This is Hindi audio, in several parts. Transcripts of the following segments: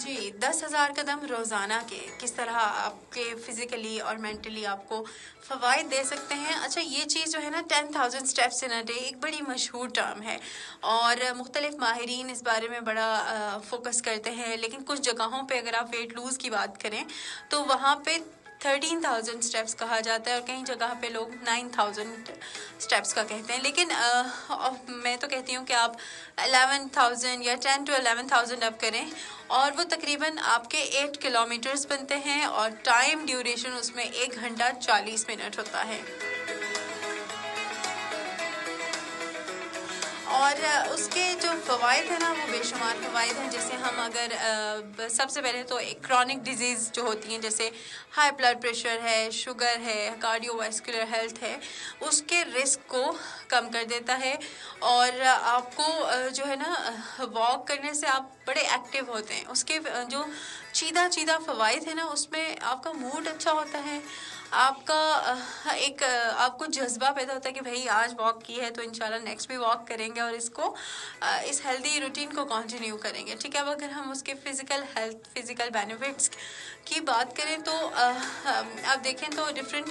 जी, 10,000 कदम रोज़ाना के किस तरह आपके फिज़िकली और मेंटली आपको फ़वाइद दे सकते हैं। अच्छा, ये चीज़ जो है ना 10,000 स्टेप्स इन अ डे एक बड़ी मशहूर टर्म है और मुख्तलिफ माहिरीन इस बारे में बड़ा फ़ोकस करते हैं। लेकिन कुछ जगहों पे अगर आप वेट लूज़ की बात करें तो वहाँ पे 13,000 स्टेप्स कहा जाता है और कई जगह पे लोग 9,000 स्टेप्स का कहते हैं। लेकिन मैं तो कहती हूँ कि आप 11,000 या 10 to 11,000 अप करें और वो तकरीबन आपके 8 किलोमीटर्स बनते हैं और टाइम ड्यूरेशन उसमें 1 घंटा 40 मिनट होता है। और उसके जो फ़वाइद हैं ना वो बेशुमार फ़वाइद हैं। जैसे हम अगर सबसे पहले तो एक क्रॉनिक डिजीज़ जो होती हैं जैसे हाई ब्लड प्रेशर है, शुगर है, कार्डियोवास्कुलर हेल्थ है, उसके रिस्क को कम कर देता है। और आपको जो है ना वॉक करने से आप बड़े एक्टिव होते हैं। उसके जो चीदा फ़वाइद है ना उसमें आपका मूड अच्छा होता है, आपका आपको जज्बा पैदा होता है कि भाई आज वॉक की है तो इंशाल्लाह नेक्स्ट भी वॉक करेंगे और इसको इस हेल्दी रूटीन को कंटिन्यू करेंगे। ठीक है, अब अगर हम उसके फिजिकल बेनिफिट्स की बात करें तो आप देखें तो डिफरेंट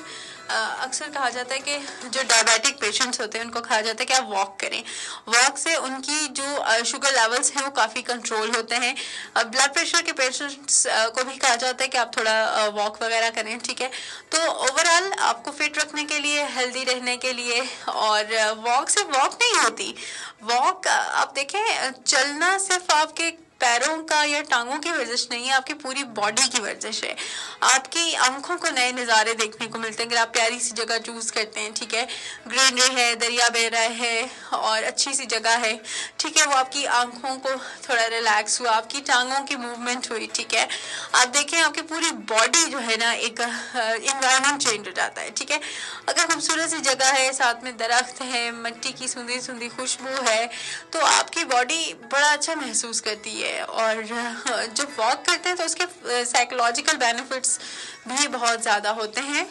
अक्सर कहा जाता है कि जो डायबिटिक पेशेंट्स होते हैं उनको कहा जाता है कि आप वॉक करें। वॉक से उनकी जो शुगर लेवल्स हैं वो काफ़ी कंट्रोल होते हैं। ब्लड प्रेशर के पेशेंट्स को भी कहा जाता है कि आप थोड़ा वॉक वगैरह करें। ठीक है, तो ओवरऑल आपको फिट रखने के लिए, हेल्दी रहने के लिए। और वॉक सिर्फ वॉक नहीं होती, वॉक आप देखें चलना सिर्फ आपके पैरों का या टांगों की वर्जिश नहीं है, आपकी पूरी बॉडी की वर्जिश है। आपकी आंखों को नए नज़ारे देखने को मिलते हैं अगर आप प्यारी सी जगह चूज करते हैं। ठीक है, ग्रीनरी है, दरिया बह रहा है और अच्छी सी जगह है। ठीक है, वो आपकी आंखों को थोड़ा रिलैक्स हुआ, आपकी टांगों की मूवमेंट हुई। ठीक है, आप देखें आपकी पूरी बॉडी जो है ना एक इन्वायरमेंट चेंज हो जाता है। ठीक है, अगर खूबसूरत सी जगह है, साथ में दरख्त है, मिट्टी की सुंदर सुंदर खुशबू है, तो आपकी बॉडी बड़ा अच्छा महसूस करती है। और जब वॉक करते हैं तो उसके साइकोलॉजिकल बेनिफिट्स भी बहुत ज़्यादा होते हैं।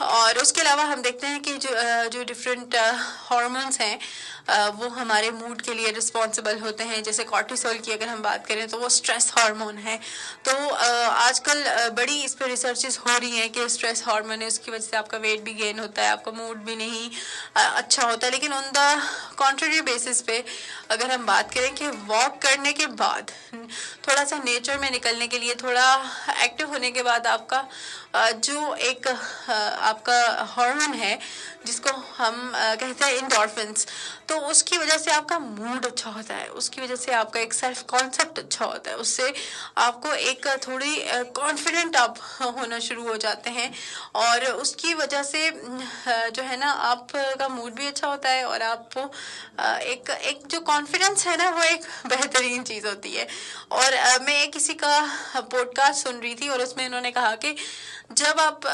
और उसके अलावा हम देखते हैं कि जो डिफरेंट हार्मोन्स हैं वो हमारे मूड के लिए रिस्पॉन्सिबल होते हैं। जैसे कॉर्टिसोल की अगर हम बात करें तो वो स्ट्रेस हार्मोन है। तो आजकल बड़ी इस पर रिसर्चेस हो रही हैं कि स्ट्रेस हार्मोन है, उसकी वजह से आपका वेट भी गेन होता है, आपका मूड भी नहीं अच्छा होता है। लेकिन ऑन द कॉन्ट्ररी बेसिस पे अगर हम बात करें कि वॉक करने के बाद, थोड़ा सा नेचर में निकलने के लिए, थोड़ा एक्टिव होने के बाद आपका जो एक आपका हार्मोन है जिसको हम कहते हैं एंडोर्फिन्स, तो उसकी वजह से आपका मूड अच्छा होता है, उसकी वजह से आपका एक सेल्फ कॉन्सेप्ट अच्छा होता है, उससे आपको एक थोड़ी कॉन्फिडेंट आप होना शुरू हो जाते हैं। और उसकी वजह से जो है ना आपका मूड भी अच्छा होता है और आपको एक जो कॉन्फिडेंस है ना वो एक बेहतरीन चीज़ होती है। और मैं किसी का पॉडकास्ट सुन रही थी और उसमें उन्होंने कहा कि जब आप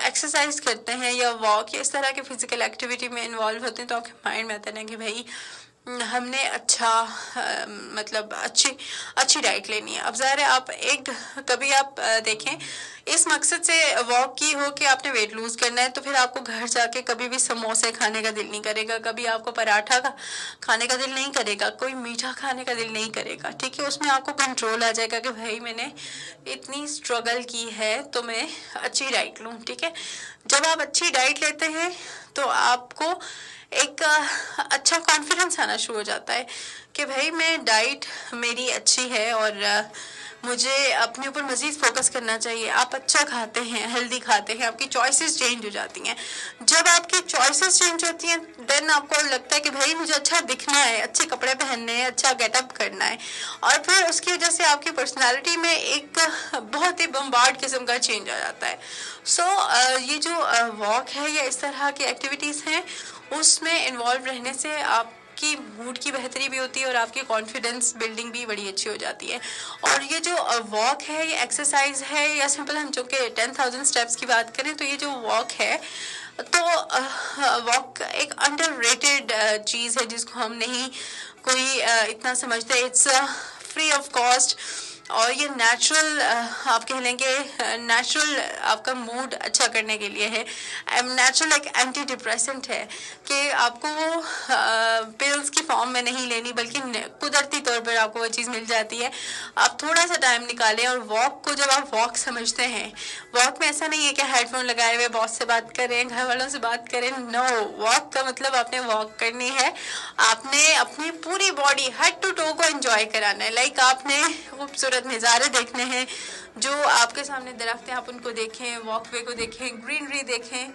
एक्सरसाइज करते हैं या वॉक या इस तरह के फिजिकल एक्टिविटी में इन्वॉल्व होते हैं तो आपके माइंड में आता है ना कि भाई हमने अच्छा मतलब अच्छी डाइट लेनी है। अब ज़ाहिर है आप कभी आप देखें इस मकसद से वॉक की हो कि आपने वेट लूज करना है, तो फिर आपको घर जाके कभी भी समोसे खाने का दिल नहीं करेगा, कभी आपको पराठा खाने का दिल नहीं करेगा, कोई मीठा खाने का दिल नहीं करेगा। ठीक है, उसमें आपको कंट्रोल आ जाएगा कि भाई मैंने इतनी स्ट्रगल की है तो मैं अच्छी डाइट लूँ। ठीक है, जब आप अच्छी डाइट लेते हैं तो आपको एक अच्छा कॉन्फिडेंस आना शुरू हो जाता है कि भाई मैं डाइट मेरी अच्छी है और मुझे अपने ऊपर मज़ीद फोकस करना चाहिए। आप अच्छा खाते हैं, हेल्दी खाते हैं, आपकी चॉइसेस चेंज हो जाती हैं। जब आपकी चॉइसेस चेंज होती हैं देन आपको लगता है कि भाई मुझे अच्छा दिखना है, अच्छे कपड़े पहनने हैं, अच्छा गेटअप करना है। और फिर उसकी वजह से आपकी पर्सनालिटी में एक बहुत ही बम्बार्ड किस्म का चेंज आ जाता है। सो ये जो वॉक है या इस तरह की एक्टिविटीज़ हैं उसमें इन्वॉल्व रहने से आपकी मूड की बेहतरी भी होती है और आपकी कॉन्फिडेंस बिल्डिंग भी बड़ी अच्छी हो जाती है। और ये जो वॉक है, ये एक्सरसाइज है या सिंपल हम जो कि 10,000 स्टेप्स की बात करें तो ये जो वॉक है तो वॉक एक अंडररेटेड चीज़ है जिसको हम नहीं कोई इतना समझते। इट्स फ्री ऑफ कॉस्ट और ये नेचुरल आप कह लेंगे नेचुरल आपका मूड अच्छा करने के लिए है। नेचुरल एक एंटी डिप्रेसेंट है कि आपको वो पिल्स की फॉर्म में नहीं लेनी बल्कि कुदरती तौर पर आपको वो चीज़ मिल जाती है। आप थोड़ा सा टाइम निकालें और वॉक को जब आप वॉक समझते हैं, वॉक में ऐसा नहीं है कि हेडफोन लगाए हुए बॉस से बात करें, घर वालों से बात करें। नो, वॉक का मतलब आपने वॉक करनी है, आपने अपनी पूरी बॉडी हेड टू टो को एंजॉय कराना है। लाइक आपने खूबसूरत नज़ारे देखने हैं, जो आपके सामने दरख्त हैं आप उनको देखें, वॉकवे को देखें, ग्रीनरी देखें।